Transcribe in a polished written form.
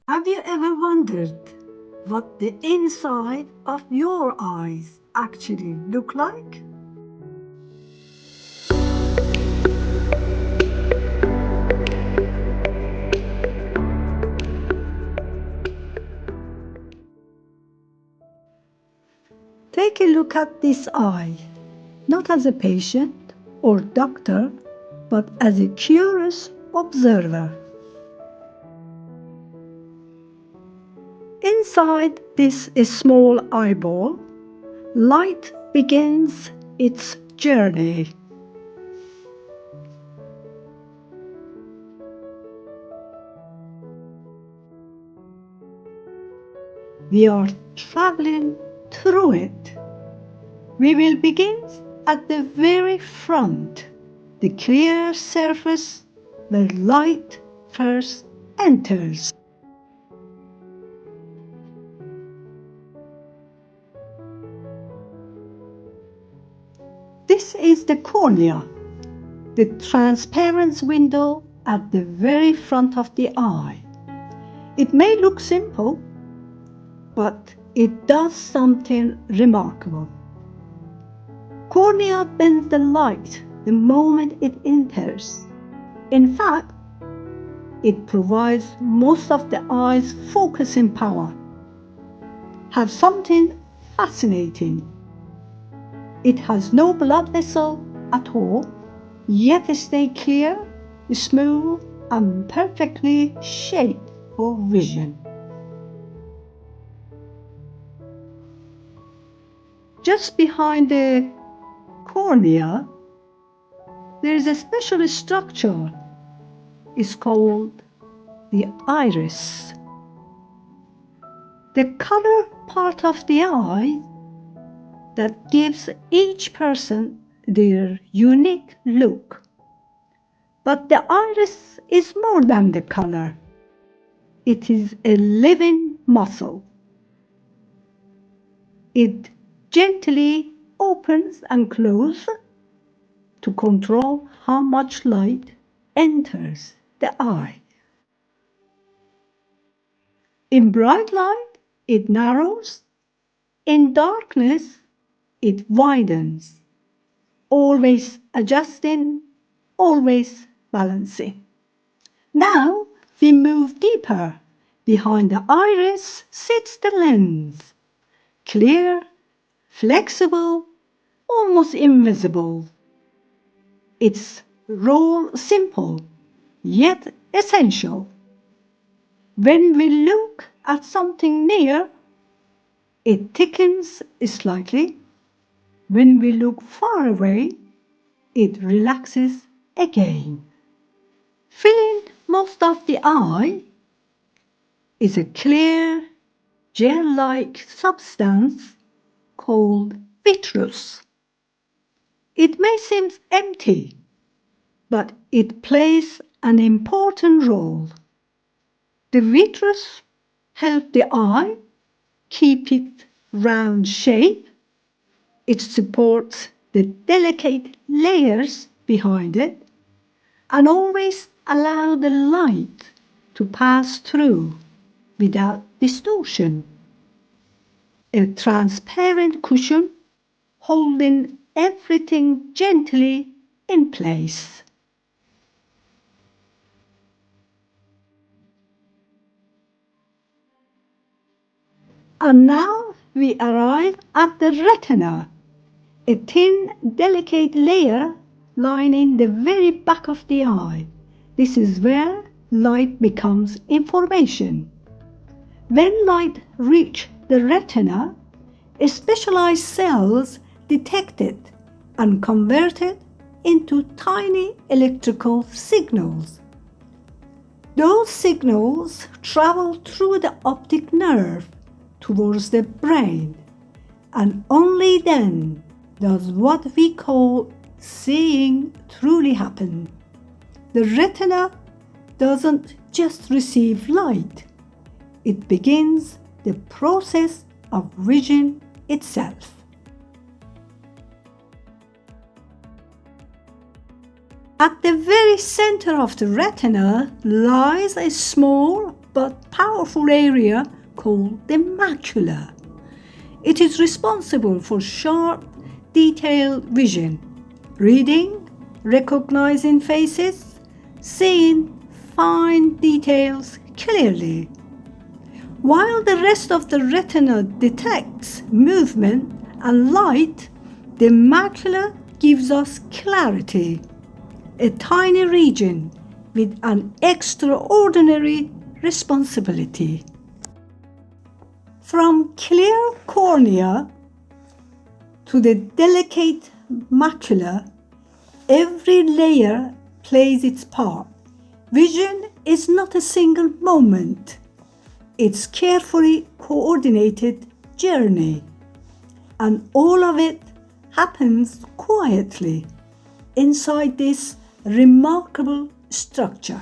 Have you ever wondered what the inside of your eyes actually look like? Take a look at this eye, not as a patient or doctor, but as a curious observer. Inside this small eyeball, light begins its journey. We are traveling through it. We will begin at the very front, the clear surface where light first enters. This is the cornea, the transparent window at the very front of the eye. It may look simple, but it does something remarkable. Cornea bends the light the moment it enters. In fact, it provides most of the eye's focusing power. Have something fascinating. It has no blood vessel at all, yet stay clear, smooth, and perfectly shaped for vision. Just behind the cornea, there is a special structure. It's called the iris. The color part of the eye that gives each person their unique look. But the iris is more than the color. It is a living muscle. It gently opens and closes to control how much light enters the eye. In bright light, it narrows. In darkness, it widens, always adjusting, always balancing. Now we move deeper. Behind the iris sits the lens, clear, flexible, almost invisible. Its role simple, yet essential. When we look at something near, it thickens slightly. When we look far away, it relaxes again. Filling most of the eye is a clear, gel-like substance called vitreous. It may seem empty, but it plays an important role. The vitreous helps the eye keep its round shape. It supports the delicate layers behind it and always allows the light to pass through without distortion. A transparent cushion holding everything gently in place. And now we arrive at the retina, a thin, delicate layer lining the very back of the eye. This is where light becomes information. When light reaches the retina, specialized cells detect it and convert it into tiny electrical signals. Those signals travel through the optic nerve towards the brain, and only then does what we call seeing truly happen. The retina doesn't just receive light, it begins the process of vision itself. At the very center of the retina lies a small but powerful area called the macula. It is responsible for sharp, detailed vision, reading, recognizing faces, seeing fine details clearly. While the rest of the retina detects movement and light, the macula gives us clarity, a tiny region with an extraordinary responsibility. From clear cornea to the delicate macula, every layer plays its part. Vision is not a single moment. It's carefully coordinated journey, and all of it happens quietly inside this remarkable structure.